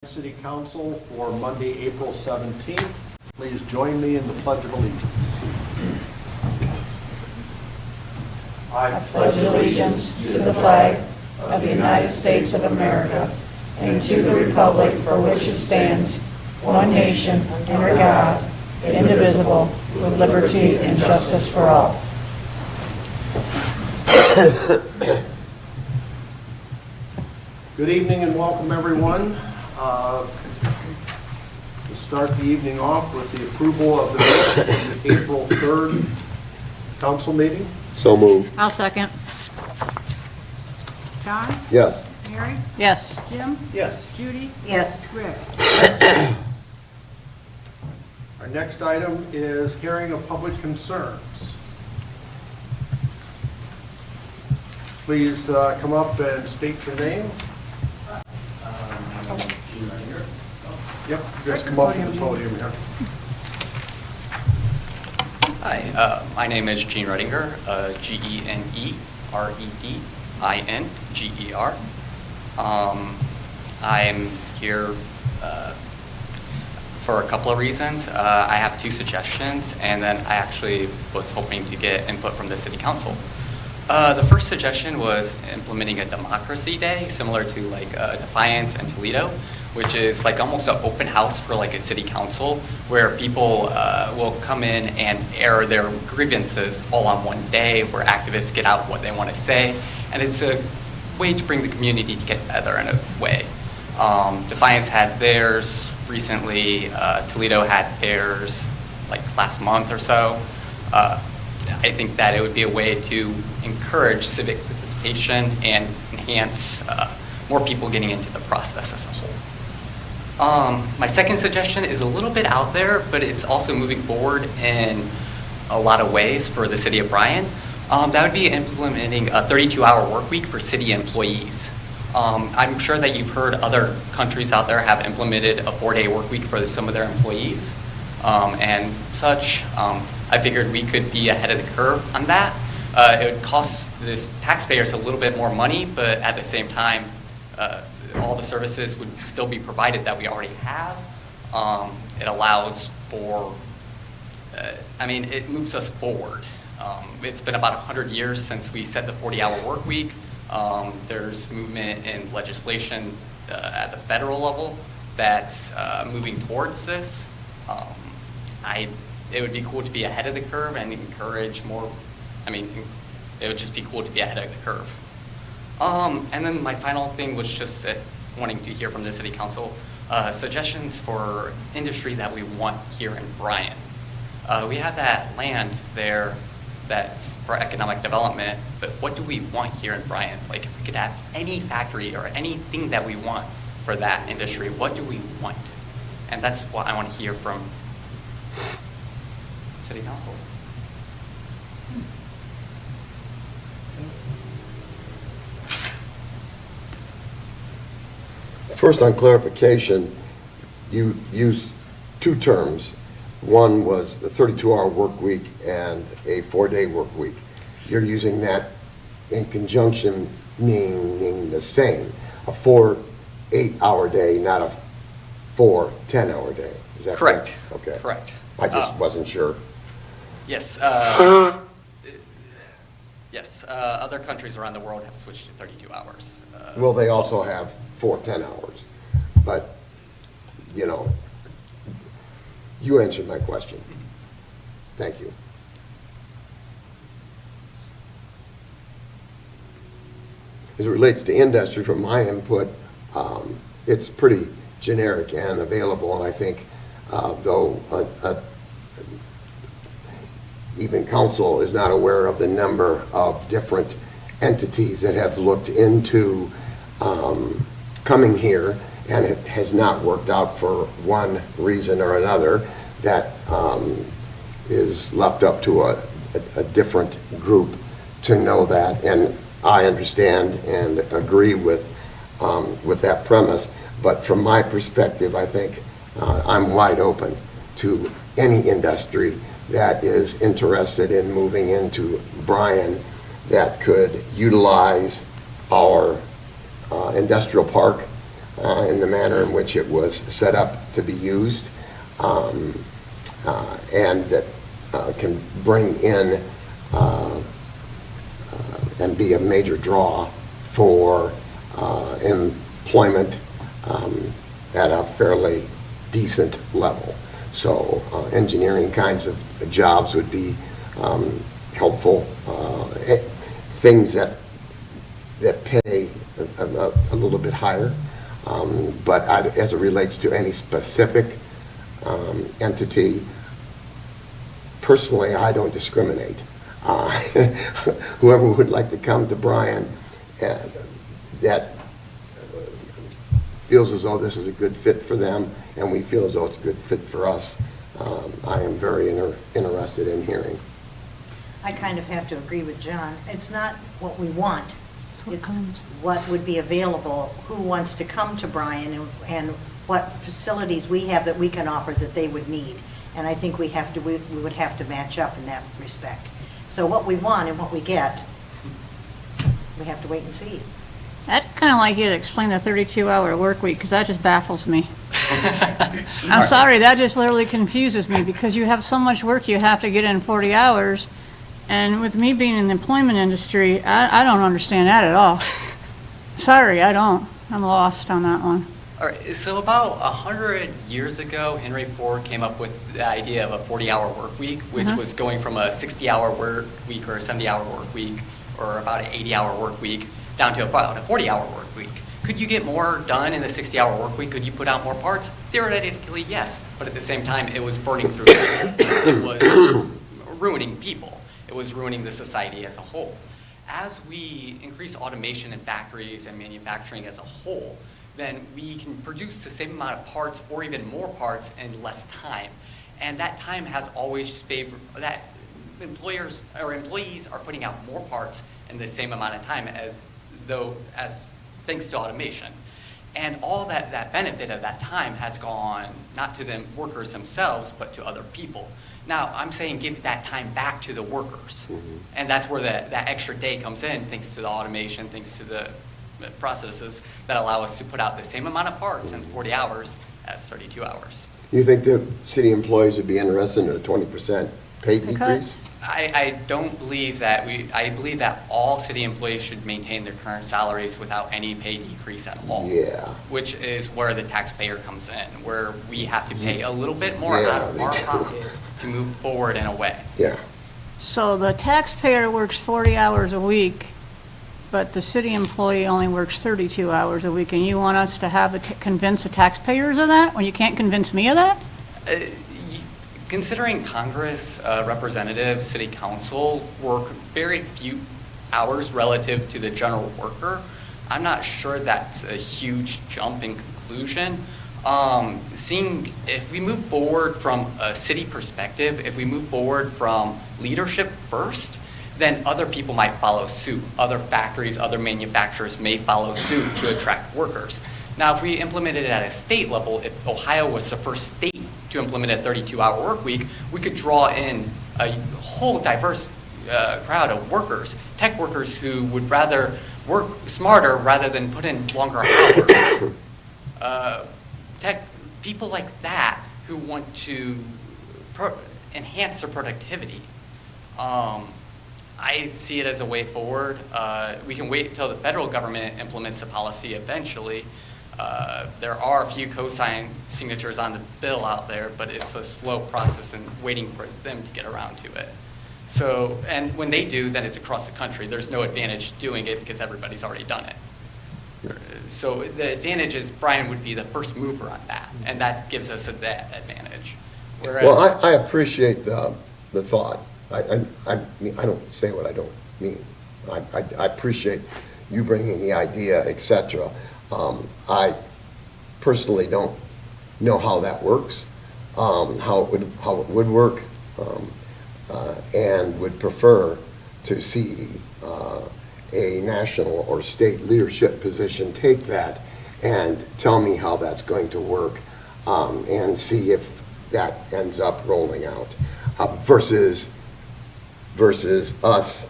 City Council for Monday, April 17th. Please join me in the Pledge of Allegiance. I pledge allegiance to the flag of the United States of America and to the republic for which it stands, one nation, under God, indivisible, with liberty and justice for all. Good evening and welcome, everyone. To start the evening off with the approval of the minutes of the April 3rd council meeting. So moved. I'll second. John? Yes. Mary? Yes. Jim? Yes. Judy? Yes. Rick? Our next item is hearing of public concerns. Please come up and state your name. Yep, just come up to the podium here. Hi, my name is Gene Redinger, Generedinger. I'm here for a couple of reasons. I have two suggestions, and then I actually was hoping to get input from the City Council. The first suggestion was implementing a democracy day, similar to like Defiance and Toledo, which is like almost an open house for like a city council, where people will come in and air their grievances all on one day, where activists get out what they want to say, and it's a way to bring the community together in a way. Defiance had theirs recently, Toledo had theirs like last month or so. I think that it would be a way to encourage civic participation and enhance more people getting into the process as a whole. My second suggestion is a little bit out there, but it's also moving forward in a lot of ways for the city of Bryan. That would be implementing a 32-hour work week for city employees. I'm sure that you've heard other countries out there have implemented a 4-day work week for some of their employees and such. I figured we could be ahead of the curve on that. It would cost the taxpayers a little bit more money, but at the same time, all the services would still be provided that we already have. It allows for, it moves us forward. It's been about 100 years since we set the 40-hour work week. There's movement in legislation at the federal level that's moving towards this. It would be cool to be ahead of the curve and encourage more, it would just be cool to be ahead of the curve. And then my final thing was just wanting to hear from the City Council suggestions for industry that we want here in Bryan. We have that land there that's for economic development, but what do we want here in Bryan? Like if we could have any factory or anything that we want for that industry, what do we want? And that's what I want to hear from City Council. First, on clarification, you used two terms. One was the 32-hour work week and a 4-day work week. You're using that in conjunction, meaning the same. A 4 8-hour day, not a 4 10-hour day. Is that correct? Okay. Correct. I just wasn't sure. Yes. Yes. Other countries around the world have switched to 32 hours. Well, they also have 4 10-hours. But, you answered my question. Thank you. As it relates to industry, from my input, it's pretty generic and available, and I think though even council is not aware of the number of different entities that have looked into coming here, and it has not worked out for one reason or another. That is left up to a different group to know that, and I understand and agree with that premise. But from my perspective, I think I'm wide open to any industry that is interested in moving into Bryan that could utilize our industrial park in the manner in which it was set up to be used, and that can bring in and be a major draw for employment at a fairly decent level. So engineering kinds of jobs would be helpful. Things that pay a little bit higher, but as it relates to any specific entity, personally, I don't discriminate. Whoever would like to come to Bryan that feels as though this is a good fit for them, and we feel as though it's a good fit for us, I am very interested in hearing. I kind of have to agree with John. It's not what we want. It's what would be available, who wants to come to Bryan, and what facilities we have that we can offer that they would need. And I think we would have to match up in that respect. So what we want and what we get, we have to wait and see. I'd kind of like you to explain the 32-hour work week, because that just baffles me. I'm sorry, that just literally confuses me, because you have so much work you have to get in 40 hours, and with me being in the employment industry, I don't understand that at all. Sorry, I don't. I'm lost on that one. All right, so about 100 years ago, Henry Ford came up with the idea of a 40-hour work week, which was going from a 60-hour work week or a 70-hour work week or about an 80-hour work week down to about a 40-hour work week. Could you get more done in the 60-hour work week? Could you put out more parts? Theoretically, yes, but at the same time, it was burning through people. It was ruining people. It was ruining the society as a whole. As we increase automation in factories and manufacturing as a whole, then we can produce the same amount of parts or even more parts in less time. And that time has always favored that employers or employees are putting out more parts in the same amount of time as thanks to automation. And all that benefit of that time has gone not to the workers themselves, but to other people. Now, I'm saying give that time back to the workers. Mm-hmm. And that's where that extra day comes in, thanks to the automation, thanks to the processes that allow us to put out the same amount of parts in 40 hours as 32 hours. You think the city employees would be interested in a 20% pay decrease? I don't believe that. I believe that all city employees should maintain their current salaries without any pay decrease at all. Yeah. Which is where the taxpayer comes in, where we have to pay a little bit more out of our pocket to move forward in a way. Yeah. So the taxpayer works 40 hours a week, but the city employee only works 32 hours a week, and you want us to convince the taxpayers of that when you can't convince me of that? Considering Congress, representatives, city council work very few hours relative to the general worker, I'm not sure that's a huge jump in conclusion. Seeing if we move forward from a city perspective, if we move forward from leadership first, then other people might follow suit. Other factories, other manufacturers may follow suit to attract workers. Now, if we implement it at a state level, if Ohio was the first state to implement a 32-hour work week, we could draw in a whole diverse crowd of workers, tech workers who would rather work smarter rather than put in longer hours. People like that who want to enhance their productivity. I see it as a way forward. We can wait until the federal government implements the policy eventually. There are a few co-sign signatures on the bill out there, but it's a slow process and waiting for them to get around to it. So, and when they do, then it's across the country. There's no advantage doing it because everybody's already done it. So the advantage is Bryan would be the first mover on that, and that gives us that advantage. Whereas, well, I appreciate the thought. I don't say what I don't mean. I appreciate you bringing the idea, etc. I personally don't know how that works, how it would work, and would prefer to see a national or state leadership position take that and tell me how that's going to work, and see if that ends up rolling out, versus us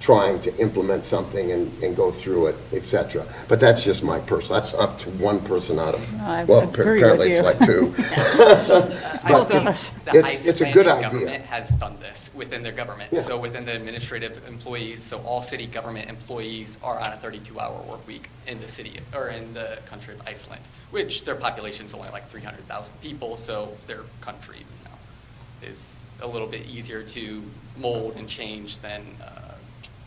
trying to implement something and go through it, et cetera. But that's just my personal, that's up to one person out of, I well, agree apparently with it's you. like two. Both of us. The It's a good Icelandic idea. government has done this within their government. Yeah. So within the administrative employees, so all city government employees are on a 32-hour work week in the city, or in the country of Iceland, which their population is only like 300,000 people, so their country, is a little bit easier to mold and change than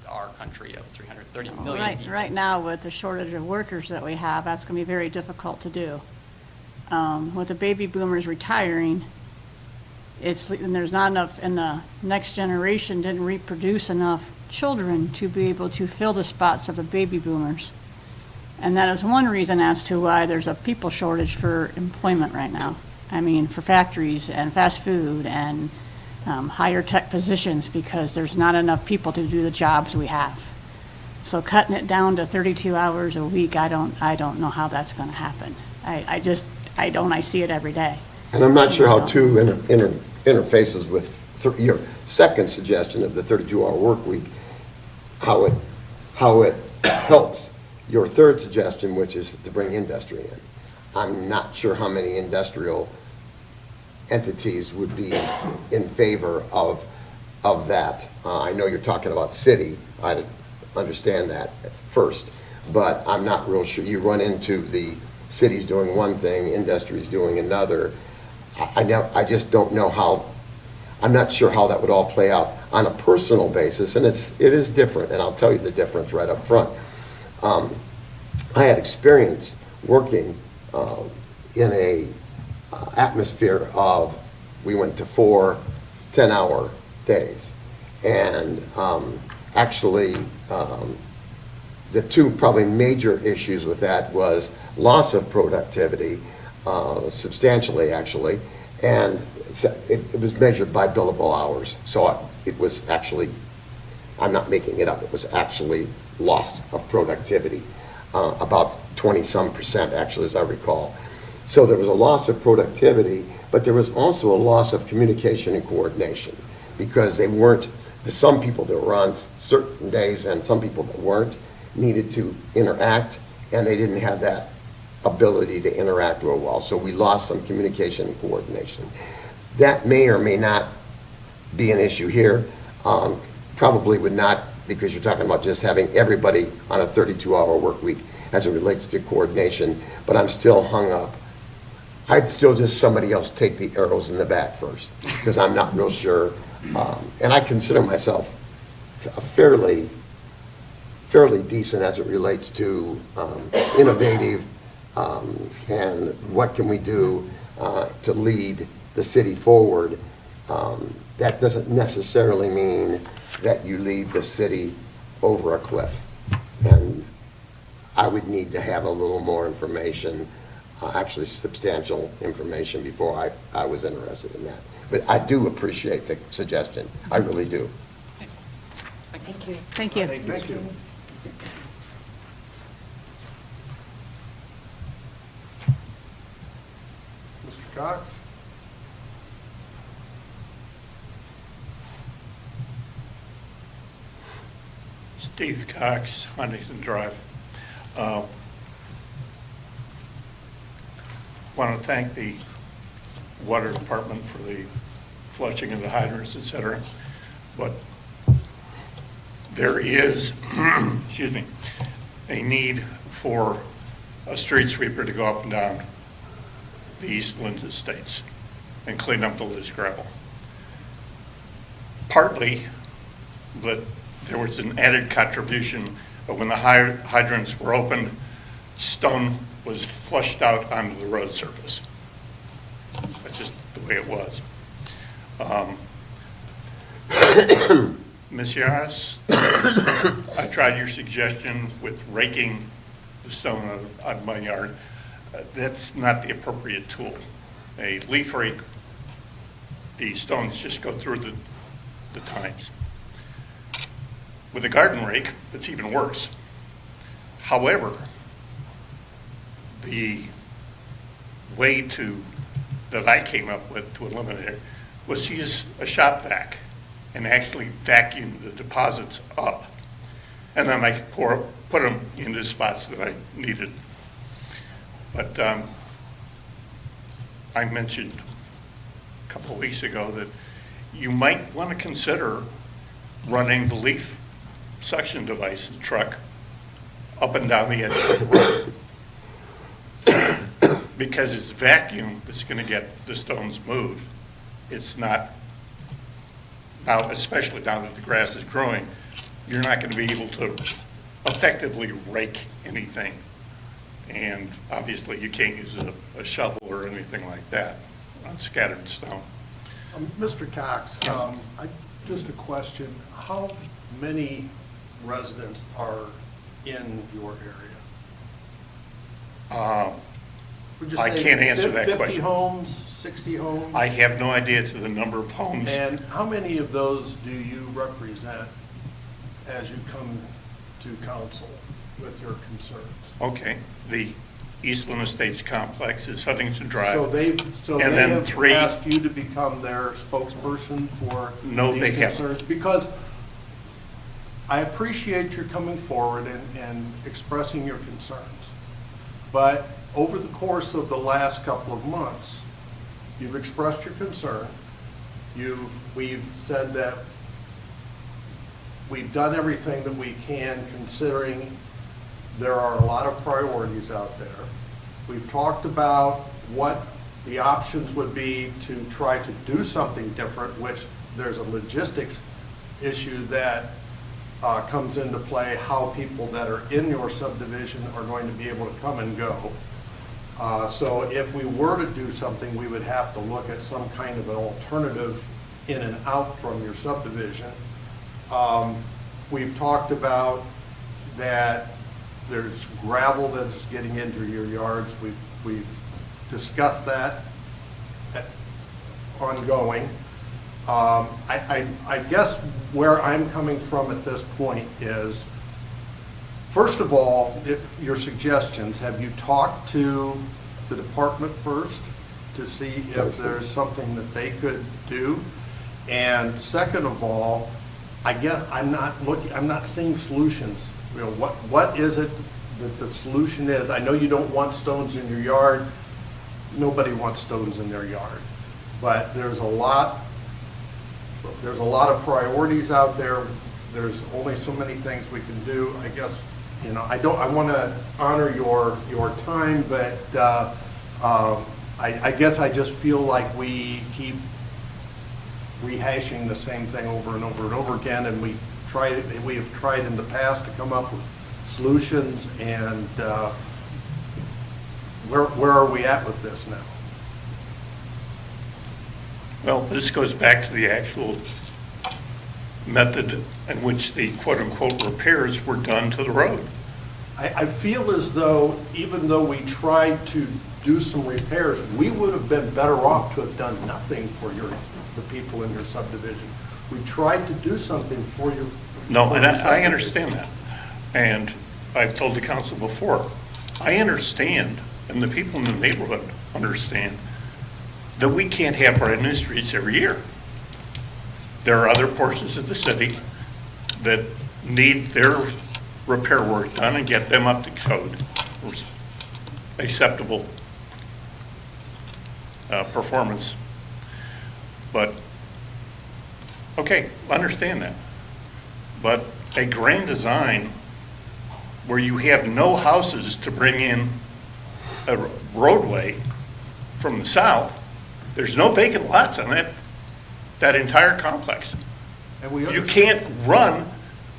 our country of 330 million people. Right now, with the shortage of workers that we have, that's going to be very difficult to do. With the baby boomers retiring, and there's not enough, and the next generation didn't reproduce enough children to be able to fill the spots of the baby boomers. And that is one reason as to why there's a people shortage for employment right now. I mean, for factories and fast food and higher tech positions, because there's not enough people to do the jobs we have. So cutting it down to 32 hours a week, I don't know how that's going to happen. I see it every day. And I'm not sure how two interfaces with your second suggestion of the 32-hour work week, how it helps your third suggestion, which is to bring industry in. I'm not sure how many industrial entities would be in favor of that. I know you're talking about city. I understand that at first, but I'm not real sure. You run into the cities doing one thing, industries doing another. I just don't know how. I'm not sure how that would all play out on a personal basis, and it is different, and I'll tell you the difference right up front. I had experience working in a atmosphere of, we went to 4 10-hour days, and actually the two probably major issues with that was loss of productivity, substantially actually, and it was measured by billable hours. So it was actually, I'm not making it up, it was actually loss of productivity, about 20-some% actually, as I recall. So there was a loss of productivity, but there was also a loss of communication and coordination, because they weren't, some people that were on certain days and some people that weren't needed to interact, and they didn't have that ability to interact real well. So we lost some communication and coordination. That may or may not be an issue here. Probably would not, because you're talking about just having everybody on a 32-hour work week as it relates to coordination, but I'm still hung up. I'd still just somebody else take the arrows in the back first, because I'm not real sure. And I consider myself fairly decent as it relates to innovative and what can we do to lead the city forward. That doesn't necessarily mean that you lead the city over a cliff. And I would need to have a little more information, actually substantial information, before I was interested in that. But I do appreciate the suggestion. I really do. Thanks. Thank you. Thank you. Thank you. Mr. Cox? Steve Cox, Huntington Drive. Want to thank the water department for the flushing of the hydrants, et cetera. But there is, excuse me, a need for a street sweeper to go up and down the Eastland Estates and clean up the loose gravel. Partly, but there was an added contribution, but when the hydrants were opened, stone was flushed out onto the road surface. That's just the way it was. Ms. Yaris, I tried your suggestion with raking the stone out of my yard. That's not the appropriate tool. A leaf rake, the stones just go through the tines. With a garden rake, it's even worse. However, the way that I came up with to eliminate it was to use a shop vac and actually vacuum the deposits up and then I could put them into spots that I needed. But I mentioned a couple of weeks ago that you might want to consider running the leaf suction device truck up and down the edge of the road. Because it's vacuum that's going to get the stones moved. It's not, now, especially now that the grass is growing, you're not going to be able to effectively rake anything. And obviously, you can't use a shovel or anything like that on scattered stone. Mr. Cox, just a question. How many residents are in your area? Would you I say can't answer that 50 question. homes, 60 homes? I have no idea to the number of homes. And how many of those do you represent as you come to council with your concerns? Okay, the Eastland Estates Complex is Huntington Drive. So they And then have three- asked you to become their spokesperson for No, these they haven't. concerns? Because I appreciate your coming forward and expressing your concerns. But over the course of the last couple of months, you've expressed your concern. We've said that we've done everything that we can, considering there are a lot of priorities out there. We've talked about what the options would be to try to do something different, which there's a logistics issue that comes into play, how people that are in your subdivision are going to be able to come and go. So if we were to do something, we would have to look at some kind of an alternative in and out from your subdivision. We've talked about that there's gravel that's getting into your yards. We've discussed that ongoing. I guess where I'm coming from at this point is, first of all, your suggestions, have you talked to the department first to see if there's something that they could do? And second of all, I guess I'm not seeing solutions. You know, what is it that the solution is? I know you don't want stones in your yard. Nobody wants stones in their yard. But there's a lot of priorities out there. There's only so many things we can do. I guess, you know, I want to honor your time, but I guess I just feel like we keep rehashing the same thing over and over and over again, and we have tried in the past to come up with solutions, and where are we at with this now? Well, this goes back to the actual method in which the quote-unquote repairs were done to the road. I feel as though, even though we tried to do some repairs, we would have been better off to have done nothing for the people in your subdivision. We tried to do something for you. No, and I understand that. And I've told the council before, I understand, and the people in the neighborhood understand, that we can't have brand new streets every year. There are other portions of the city that need their repair work done and get them up to code, or acceptable performance. But, okay, understand that. But a grand design where you have no houses to bring in a roadway from the south, there's no vacant lots on that entire complex. And we You understand. can't run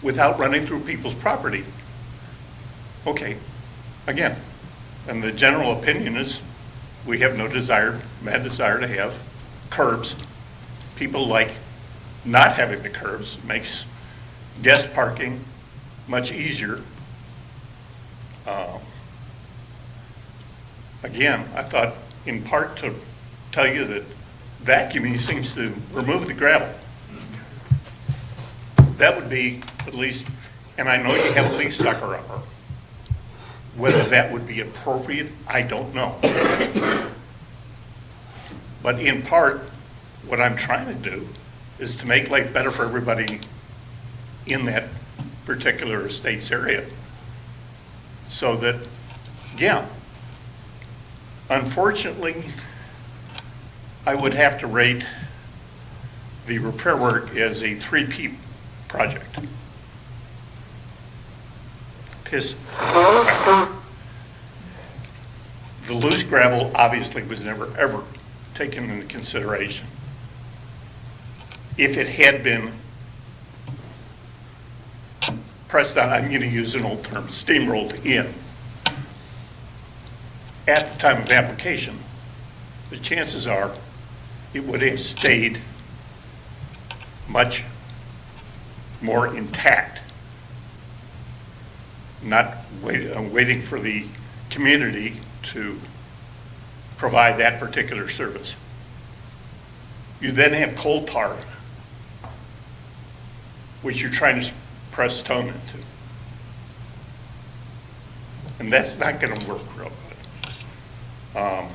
without running through people's property. Okay, again, and the general opinion is we have no mad desire to have curbs. People like not having the curbs. Makes guest parking much easier. Again, I thought in part to tell you that vacuuming seems to remove the gravel. That would be at least, and I know you have a leaf sucker upper. Whether that would be appropriate, I don't know. But in part, what I'm trying to do is to make life better for everybody in that particular estates area. So that, yeah, unfortunately, I would have to rate the repair work as a 3P project. The loose gravel obviously was never, ever taken into consideration. If it had been pressed down, I'm going to use an old term, steamrolled in, at the time of application, the chances are it would have stayed much more intact, not waiting for the community to provide that particular service. You then have coal tar, which you're trying to press stone into. And that's not going to work real good.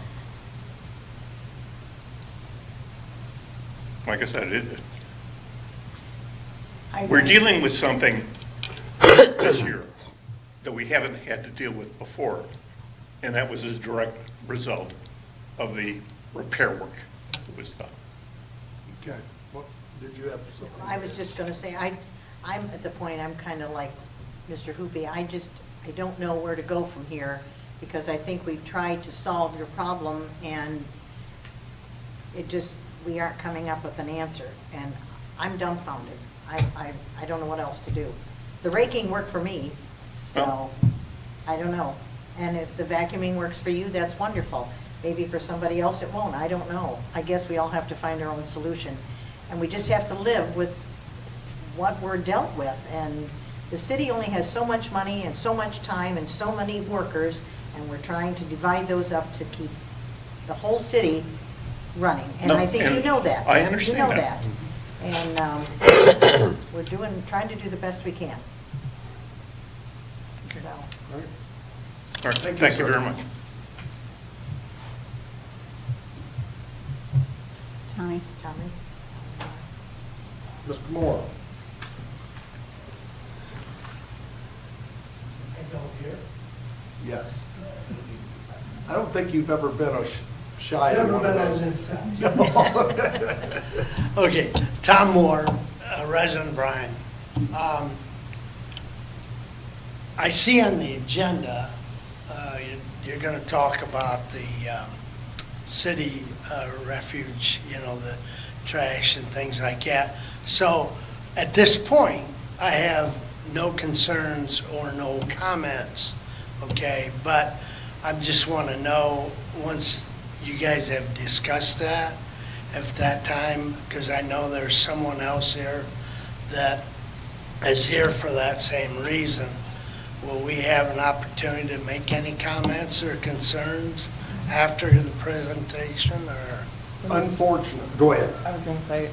Like I said, we're dealing with something this year that we haven't had to deal with before, and that was as a direct result of the repair work that was done. Okay, well, did you have something? I was just going to say, I'm at the point, I'm kind of like Mr. Hoopy. I don't know where to go from here, because I think we've tried to solve your problem, and we aren't coming up with an answer, and I'm dumbfounded. I don't know what else to do. The raking worked for me, so I don't know. And if the vacuuming works for you, that's wonderful. Maybe for somebody else it won't, I don't know. I guess we all have to find our own solution. And we just have to live with what we're dealt with. And the city only has so much money and so much time and so many workers, and we're trying to divide those up to keep the whole city running. And No, I think and you know that. I understand You know that. that. And we're trying to do the best we can. So, All right. All right, Thank you, thank you sir. very much. Tommy? Tommy? Mr. Moore? Yes. I don't think you've ever been shy of Never one of been on those. this side. Okay, Tom Moore, resident of Bryan. I see on the agenda, you're going to talk about the city refuge, the trash and things like that. So at this point, I have no concerns or no comments, okay? But I just want to know, once you guys have discussed that, if that time, because I know there's someone else here that is here for that same reason, will we have an opportunity to make any comments or concerns after the presentation, or? Unfortunate, go ahead. I was going to say,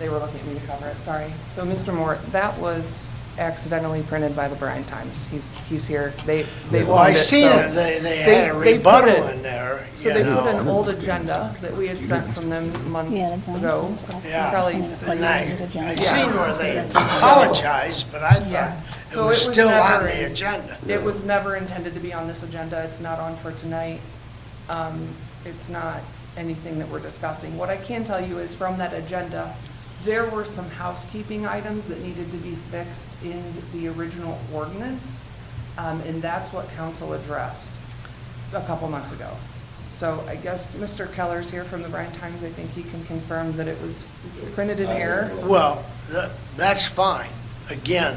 they were looking at me to cover it, sorry. So, Mr. Moore, that was accidentally printed by the Bryan Times. He's here. They Well, I owned it, seen so it, they had a they put rebuttal it- in there, So they put an old agenda that we had sent from them months ago. Yeah. Probably, And I seen where they apologized, but I Yeah. thought it So was it was still on never- the agenda. it was never intended to be on this agenda. It's not on for tonight. It's not anything that we're discussing. What I can tell you is from that agenda, there were some housekeeping items that needed to be fixed in the original ordinance, and that's what council addressed a couple months ago. So I guess Mr. Keller's here from the Bryan Times. I think he can confirm that it was printed in error. Well, that's fine. Again,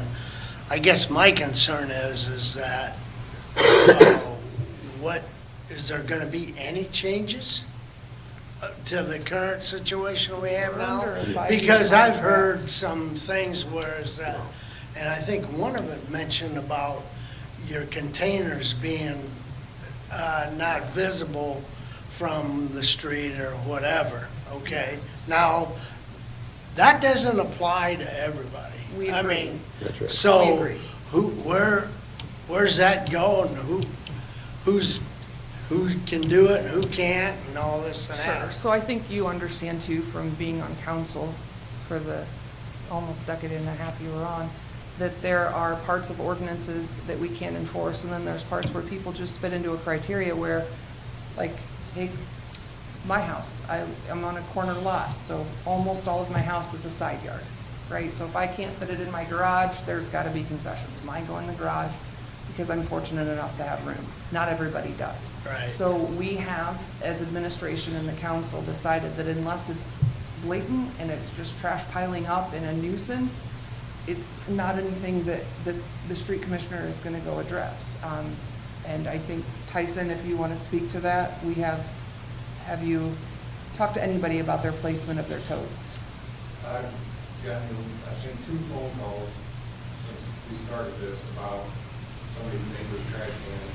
I guess my concern is that, is there gonna be any changes to the current situation we have We're under now? a 5-year Because I've contract. heard some things where is that, and I think one of it mentioned about your containers being not visible from the street or whatever, okay? Now, that doesn't apply to everybody. We I agree. mean, That's right. We so, agree. where's that going? Who can do it and who can't and all this and Sure. that? So I think you understand too, from being on council for the almost decade and a half you were on, that there are parts of ordinances that we can't enforce, and then there's parts where people just fit into a criteria where, like, take my house. I'm on a corner lot, so almost all of my house is a side yard, right? So if I can't fit it in my garage, there's got to be concessions. Mine go in the garage because I'm fortunate enough to have room. Not everybody does. Right. So we have, as administration and the council, decided that unless it's blatant and it's just trash piling up and a nuisance, it's not anything that the street commissioner is going to go address. And I think, Tyson, if you want to speak to that, have you talked to anybody about their placement of their totes? I've gotten, I think, 2 phone calls since we started this about somebody's neighbor's trash cans.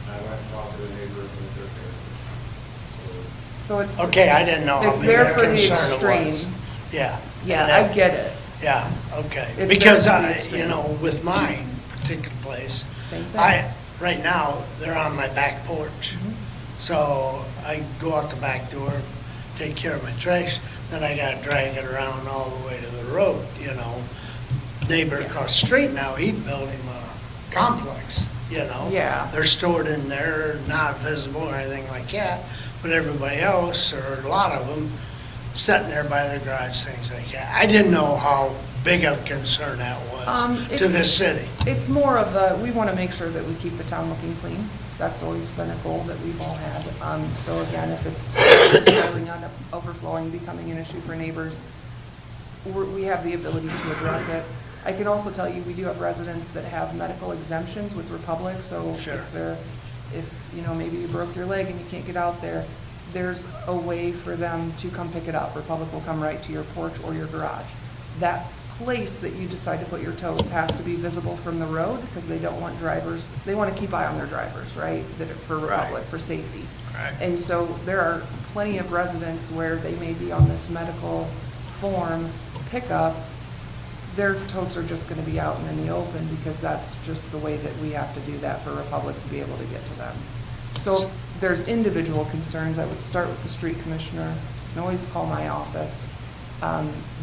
And I went and talked to the neighbors and took care of it. So it's. Okay, I didn't know how It's big there that for the concern it was. extreme. Yeah. Yeah, And I that- get it. Yeah, okay. It's Because very I, extreme. you know, with mine particular place, Same thing. right now, they're on my back porch. Mm-hmm. So I go out the back door, take care of my trash, then I gotta drag it around all the way to the road, you know. Neighbor across the street now, he built him a complex, you know. Yeah. They're stored in there, not visible or anything like that, but everybody else, or a lot of them, sitting there by their garage, things like that. I didn't know how big of a concern that was to It's- this city. It's more of we want to make sure that we keep the town looking clean. That's always been a goal that we've all had. So again, if it's piling on, overflowing, becoming an issue for neighbors, we have the ability to address it. I can also tell you, we do have residents that have medical exemptions with Republic, so Sure. if you know, maybe you broke your leg and you can't get out there, there's a way for them to come pick it up. Republic will come right to your porch or your garage. That place that you decide to put your totes has to be visible from the road, because they don't want drivers, they want to keep eye on their drivers, right? For Republic, for safety. Right. And so there are plenty of residents where they may be on this medical form pickup, their totes are just going to be out and in the open, because that's just the way that we have to do that for Republic to be able to get to them. So if there's individual concerns, I would start with the street commissioner, you can always call my office.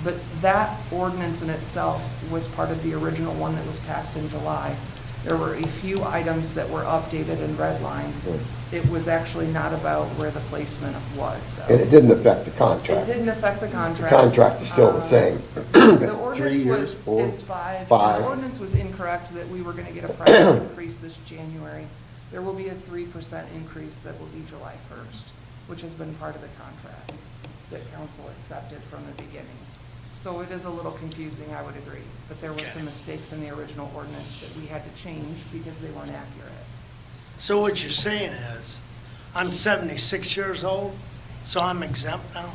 But that ordinance in itself was part of the original one that was passed in July. There were a few items that were updated and redlined. It was actually not about where the placement was, though. And it didn't affect the It contract. didn't affect the The contract. contract is still the same. The 3 ordinance years, was, 4, it's 5. 5. The ordinance was incorrect that we were going to get a price increase this January. There will be a 3% increase that will be July 1st, which has been part of the contract that council accepted from the beginning. So it is a little confusing, I would agree, but there were some mistakes in the original ordinance that we had to change because they weren't accurate. So what you're saying is, I'm 76 years old, so I'm exempt now?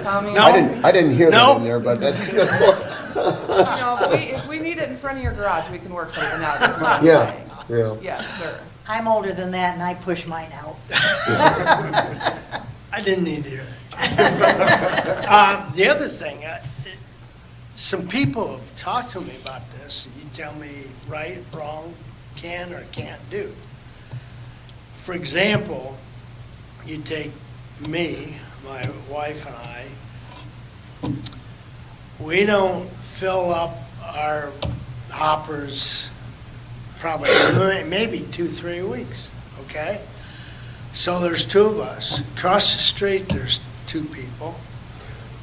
Tommy? No. I didn't hear that No. in there, but that's a good point. No, if we need it in front of your garage, we can work something out, is what I'm Yeah, saying. yeah. Yes, sir. I'm older than that, and I push mine out. I didn't need to hear that. The other thing, some people have talked to me about this. You tell me right, wrong, can or can't do. For example, you take me, my wife and I, we don't fill up our hoppers probably maybe 2-3 weeks, okay? So there's 2 of us. Across the street, there's 2 people.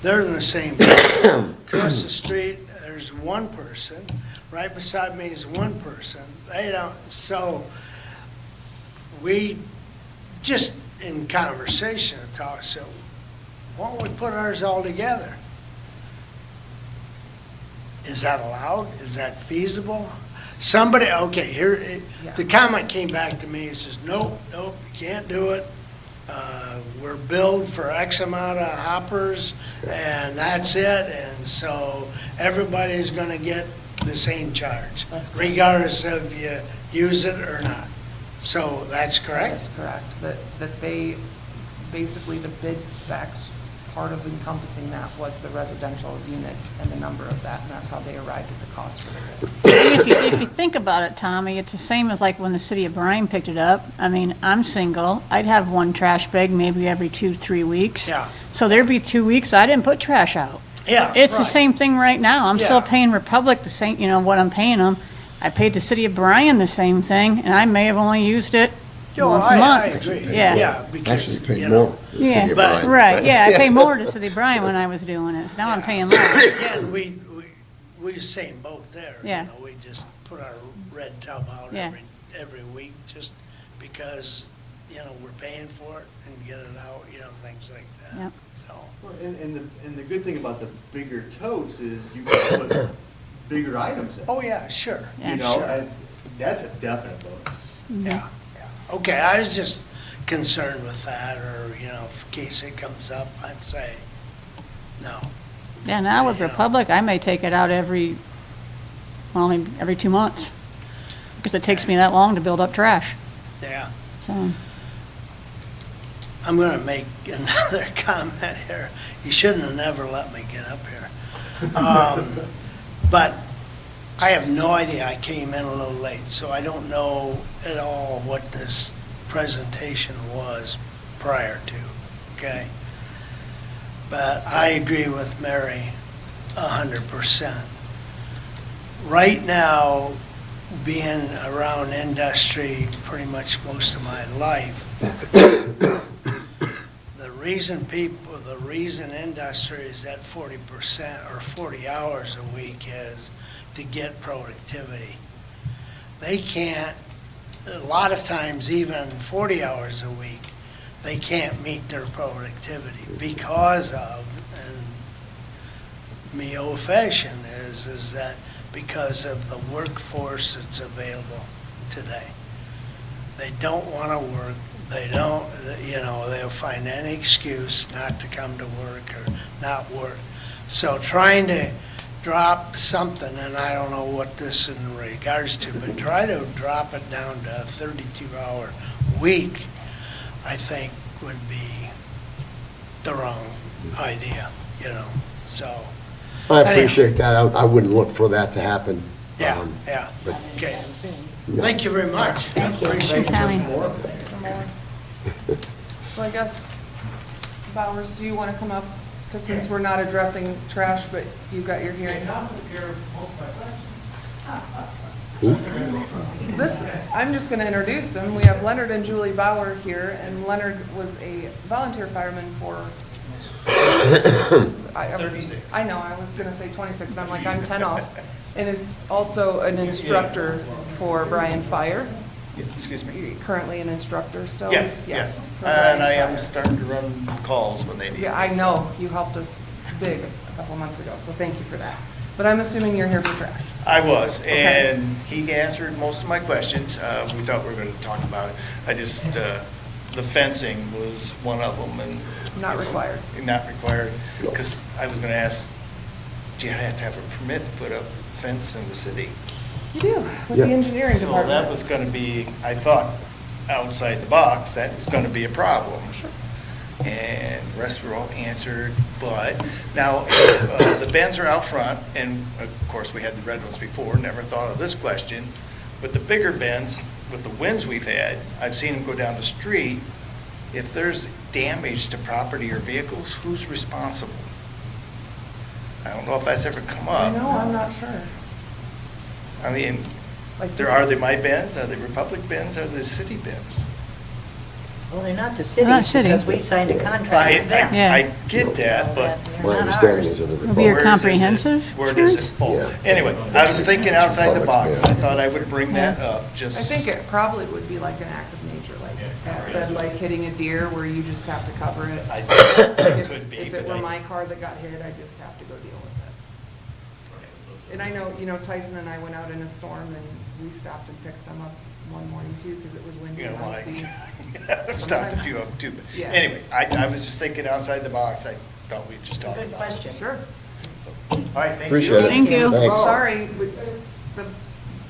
They're in the same boat. Across the street, there's 1 person. Right beside me is 1 person. They don't, so we just in conversation talk, so why don't we put ours all together? Is that allowed? Is that feasible? Somebody, okay, here, the comment came back to me, it says, nope, you can't do it. We're billed for X amount of hoppers, and that's it, and so everybody's gonna get the same charge, regardless of you use it or not. So that's correct? That's correct. That they, basically the bid specs, part of encompassing that was the residential units and the number of that, and that's how they arrived at the cost for the bid. If you think about it, Tommy, it's the same as like when the city of Bryan picked it up. I mean, I'm single. I'd have 1 trash bag maybe every 2-3 weeks. Yeah. So there'd be 2 weeks I didn't put trash out. Yeah. It's the right. same thing right now. I'm still Yeah. paying Republic the same, what I'm paying them. I paid the city of Bryan the same thing, and I may have only used it Oh, once a I month. agree. Yeah. Yeah, because, Actually, you paid know, more. to the city of Yeah, Bryan. right, yeah, I pay more to city of Bryan when I was doing it. Now I'm paying less. again, we same boat there. You Yeah. know, we just put our red tub out Yeah. every week just because, we're paying for it and get it out, things like that. Yep. So, Well, and the good thing about the bigger totes is you can put bigger items in. oh, yeah, sure. Yeah. You know, Sure. and that's a definite bonus. Yeah, yeah. Okay, I was just concerned with that, or, in case it comes up, I'd say, no. Yeah, now with Yeah. Republic, I may take it out maybe every 2 months, because it takes me that long to build up trash, Yeah. so. I'm gonna make another comment here. You shouldn't have never let me get up here. But I have no idea, I came in a little late, so I don't know at all what this presentation was prior to, okay? But I agree with Mary 100%. Right now, being around industry pretty much most of my life, the reason industry is at 40% or 40 hours a week is to get productivity. They can't, a lot of times, even 40 hours a week, they can't meet their productivity because of, and me old fashioned is that because of the workforce that's available today. They don't want to work. They don't, they'll find any excuse not to come to work or not work. So trying to drop something, and I don't know what this in regards to, but try to drop it down to a 32-hour week, I think would be the wrong idea, so. I appreciate that. I wouldn't look for that to happen. Yeah, Um, yeah, but- okay. Thank you very much. Thank you. Appreciate Tommy. So I guess, Bowers, do you want to come up? Because since we're not addressing trash, but you got your hearing. I'm just going to introduce them. We have Leonard and Julie Bauer here, and Leonard was a volunteer fireman for 36. I know, I was going to say 26, and I'm like, I'm 10 off. And is also an instructor for Bryan Fire. Excuse me? You're currently an instructor still? Yes. for And Bryan I am Fire. starting to run calls when they need me. Yeah, I know. You helped us big a couple months ago, so thank you for that. But I'm assuming you're here for trash. I was, Okay. and he answered most of my questions. We thought we were going to talk about it. I just, the fencing was one of them, and. Not required. Not required, because I was going to ask, do you have to have a permit to put up a fence in the city? You do, with Yeah. the engineering So department. that was going to be, I thought, outside the box, that was going to be a problem. Sure. And the rest were all answered, but now, the bends are out front, and of course, we had the red ones before, never thought of this question. With the bigger bends, with the winds we've had, I've seen them go down the street. If there's damage to property or vehicles, who's responsible? I don't know if that's ever come I up. know, I'm not sure. I mean, Like, are they my bends, are they Republic bends, are they city bends? Well, they're not the Not cities city. because we've signed a contract I, with them. Yeah. I get that, So but they're My not understanding ours. is that the It'll be your where does it- comprehensive Where does it insurance? fall? Yeah. Anyway, I was thinking outside the box, Public, I yeah. thought I would bring that up, just. I think it probably would be like an act of nature, like Pat said, like hitting a deer where you just have to cover it. I think it If could be, if it but were I, my car that got hit, I'd just have to go deal with it. And I know, Tyson and I went out in a storm and we stopped and picked some up one morning too, because it was windy you and know, icy. I've stopped a few of them too, but Yeah. anyway, I was just thinking outside the box, I thought we'd just talk Good about it. question. Sure. So, all right, thank you. Appreciate it. Thank you. Thanks. Sorry,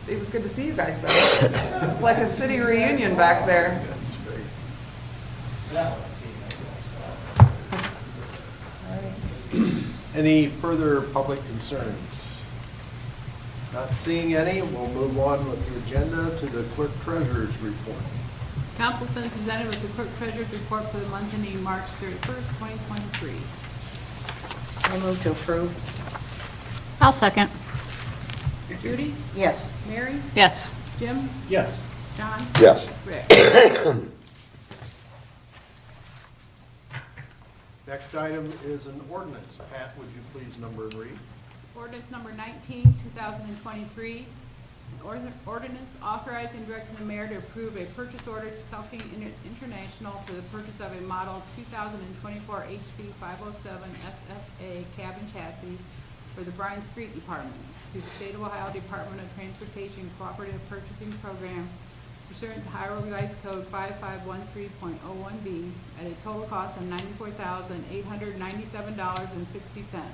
it was good to see you guys though. It's like a city reunion back there. Any further public concerns? Not seeing any, we'll move on with the agenda to the clerk treasurer's report. Council's been presented with the clerk treasurer's report for the month ending March 31st, 2023. I move to approve. I'll second. Judy? Yes. Mary? Yes. Jim? Yes. John? Yes. Rick? Next item is an ordinance. Pat, would you please number and read? Ordinance number 19, 2023. Ordinance authorizing and directing the mayor to approve a purchase order to Selking International for the purchase of a model 2024 HB 507 SFA cab and chassis for the Bryan Street Department through the State of Ohio Department of Transportation Cooperative Purchasing Program pursuant to Ohio Revised Code 5513.01B at a total cost of $94,897.60.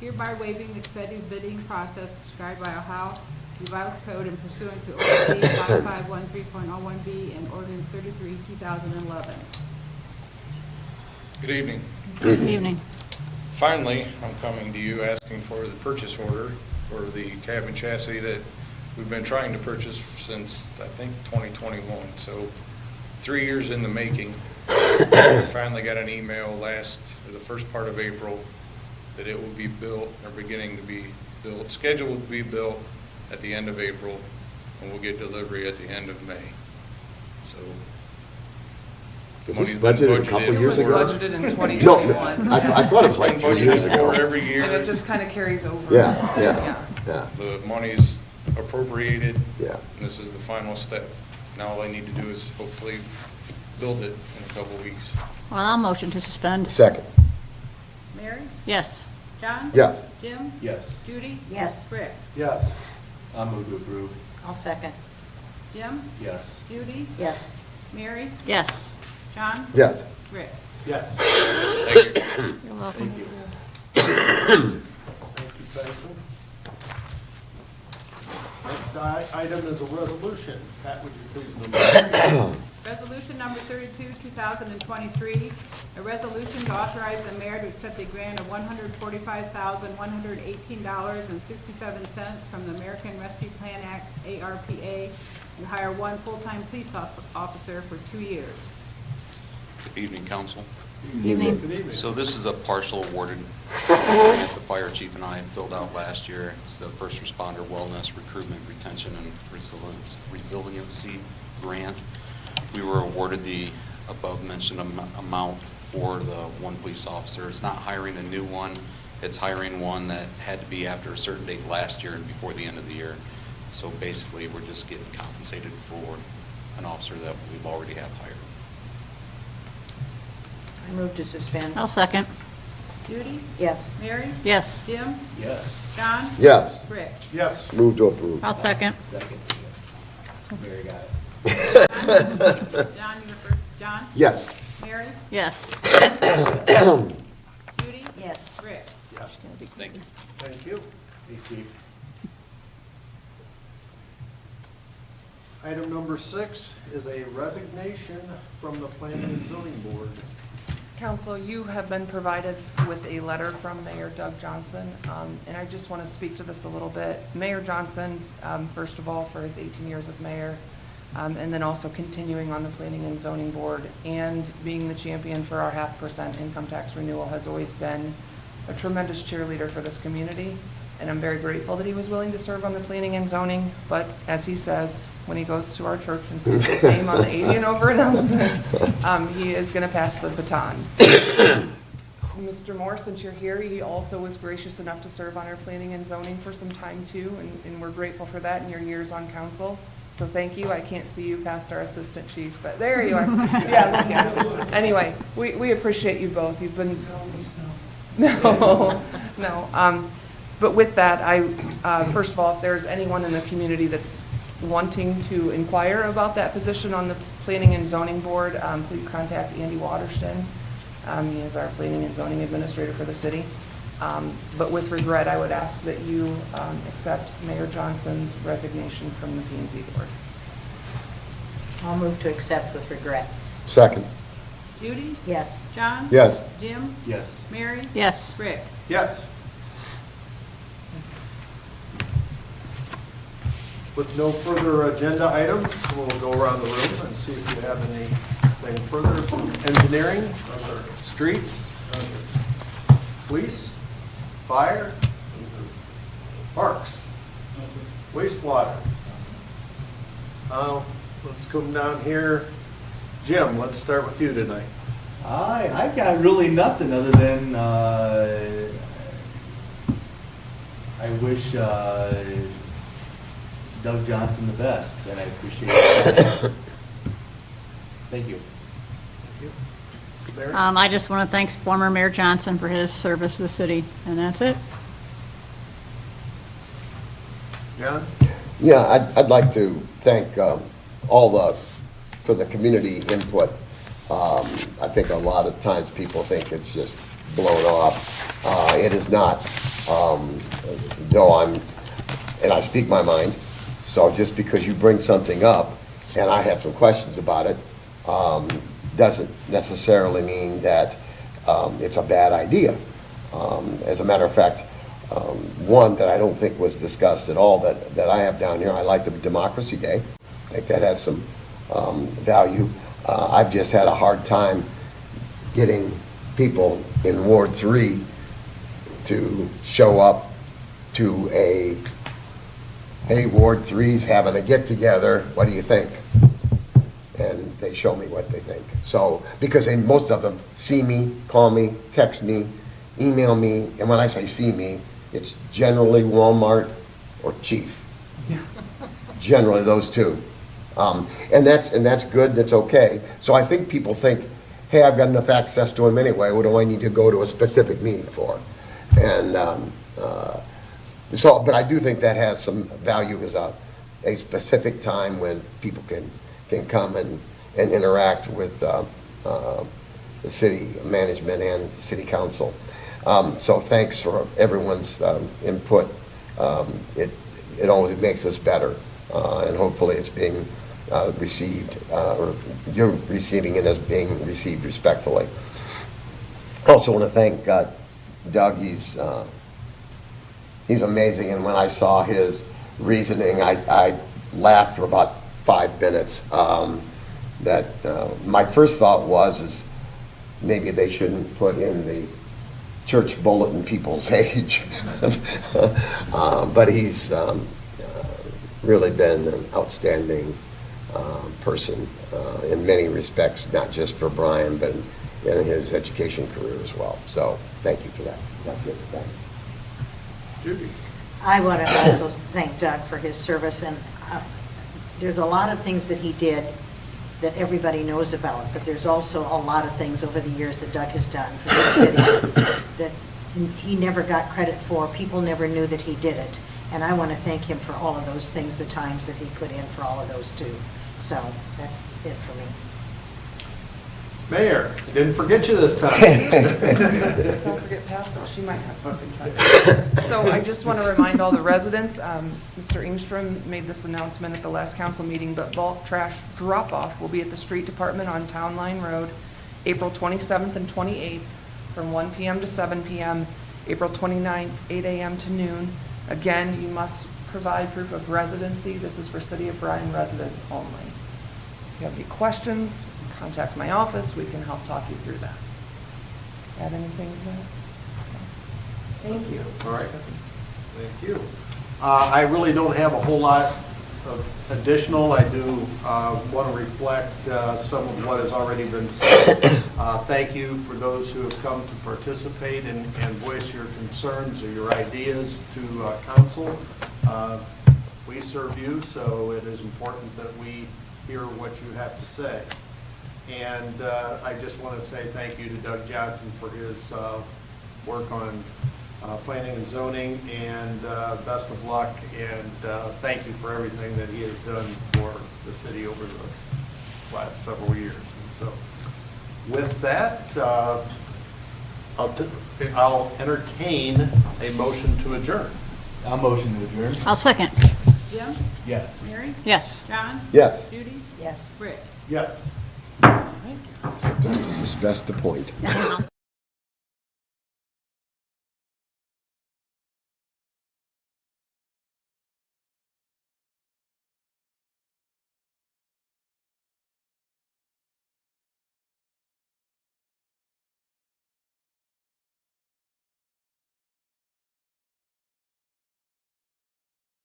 Hereby waiving the competitive bidding process prescribed by Ohio Revised Code and pursuant to ORC 5513.01B and Ordinance 33, 2011. Good evening. Good evening. Finally, I'm coming to you asking for the purchase order for the cab and chassis that we've been trying to purchase since, I think, 2021. So 3 years in the making. We finally got an email the first part of April that it will be built, or beginning to be built, scheduled to be built at the end of April, and we'll get delivery at the end of May. So. Was this money's been budgeted a couple budgeted years This was ago? budgeted in No, 2021. I thought it was like It's been 3 years budgeted for ago. every year. And it just kind of carries over. Yeah. Yeah. The money's appropriated. Yeah. And this is the final step. Now all I need to do is hopefully build it in a couple weeks. Well, I'll motion to suspend. Second. Mary? Yes. John? Yes. Jim? Yes. Judy? Yes. Rick? Yes. I'll move to approve. I'll second. Jim? Yes. Judy? Yes. Mary? Yes. John? Yes. Rick? Yes. Thank you. You're welcome. Thank you. Thank you, Tyson. Next item is a resolution. Pat, would you please number and read? Resolution number 32, 2023, a resolution to authorize the mayor to accept a grant of $145,118.67 from the American Rescue Plan Act, ARPA, and hire one full-time police officer for 2 years. Good evening, council. Evening. Good evening. So this is a partial awarded grant the fire chief and I filled out last year. It's the First Responder Wellness, Recruitment, Retention, and Resiliency Grant. We were awarded the above-mentioned amount for the one police officer. It's not hiring a new one. It's hiring one that had to be after a certain date last year and before the end of the year. So basically, we're just getting compensated for an officer that we've already have hired. I move to suspend. I'll second. Judy? Yes. Mary? Yes. Jim? Yes. John? Yes. Rick? Yes. Move to approve. I'll second. Second. Mary got it. John, you were first. John? Yes. Mary? Yes. Judy? Yes. Rick? Yes. Thank you. Thank you. Hey, Steve. Item number 6 is a resignation from the Planning and Zoning Board. Council, you have been provided with a letter from Mayor Doug Johnson, and I just want to speak to this a little bit. Mayor Johnson, first of all, for his 18 years of mayor, and then also continuing on the Planning and Zoning Board, and being the champion for our 0.5% income tax renewal, has always been a tremendous cheerleader for this community, and I'm very grateful that he was willing to serve on the Planning and Zoning, but as he says, when he goes to our church and sees his name on the 80 and over announcement, he is going to pass the baton. Mr. Moore, since you're here, he also was gracious enough to serve on our Planning and Zoning for some time too, and we're grateful for that in your years on council. So thank you. I can't see you past our assistant chief, but there you are. Yeah, look at him. Anyway, we appreciate you both. You've been, no. But with that, first of all, if there's anyone in the community that's wanting to inquire about that position on the Planning and Zoning Board, please contact Andy Waterston. He is our Planning and Zoning Administrator for the city. But with regret, I would ask that you accept Mayor Johnson's resignation from the P&Z Board. I'll move to accept with regret. Second. Judy? Yes. John? Yes. Jim? Yes. Mary? Yes. Rick? Yes. With no further agenda items, we'll go around the room and see if you have anything further from engineering, streets, police. Fire? Parks? Wastewater? Let's come down here. Jim, let's start with you tonight. I've got really nothing other than, I wish Doug Johnson the best, and I appreciate it. Thank you. Mary? I just want to thank former Mayor Johnson for his service to the city, and that's it. John? Yeah, I'd like to thank for the community input. I think a lot of times people think it's just blown off. It is not, though and I speak my mind, so just because you bring something up and I have some questions about it, doesn't necessarily mean that it's a bad idea. As a matter of fact, one that I don't think was discussed at all that I have down here, I like the Democracy Day. I think that has some value. I've just had a hard time getting people in Ward 3 to show up to a, hey, Ward 3's having a get-together, what do you think? And they show me what they think. So, because most of them see me, call me, text me, email me, and when I say see me, it's generally Walmart or Chief. Generally those two. And that's good, that's okay. So I think people think, hey, I've got enough access to them anyway, what do I need to go to a specific meeting for? And but I do think that has some value as a specific time when people can come and interact with the city management and the city council. So thanks for everyone's input. It always makes us better, and hopefully it's being received, or you're receiving it as being received respectfully. Also want to thank Doug. He's amazing, and when I saw his reasoning, I laughed for about 5 minutes. My first thought was maybe they shouldn't put in the church bulletin people's age. But he's really been an outstanding person in many respects, not just for Bryan, but in his education career as well. So thank you for that. That's it. Thanks. Judy? I want to also thank Doug for his service, and there's a lot of things that he did that everybody knows about, but there's also a lot of things over the years that Doug has done for the city that he never got credit for. People never knew that he did it, and I want to thank him for all of those things, the times that he put in for all of those too. So that's it for me. Mayor, didn't forget you this time. Don't forget Pat, she might have something. So I just want to remind all the residents, Mr. Engstrom made this announcement at the last council meeting, but bulk trash drop-off will be at the street department on Town Line Road, April 27th and 28th, from 1 p.m. to 7 p.m., April 29th, 8 a.m. to noon. Again, you must provide proof of residency. This is for City of Bryan residents only. If you have any questions, contact my office. We can help talk you through that. Add anything to that? Thank you. All right. Thank you. I really don't have a whole lot of additional. I do want to reflect some of what has already been said. Thank you for those who have come to participate and voice your concerns or your ideas to council. We serve you, so it is important that we hear what you have to say. And I just want to say thank you to Doug Johnson for his work on planning and zoning, and best of luck, and thank you for everything that he has done for the city over the last several years. And so with that, I'll entertain a motion to adjourn. I'll motion to adjourn. I'll second. Jim? Yes. Mary? Yes. John? Yes. Judy? Yes. Rick? Yes. Sometimes it's just best to point.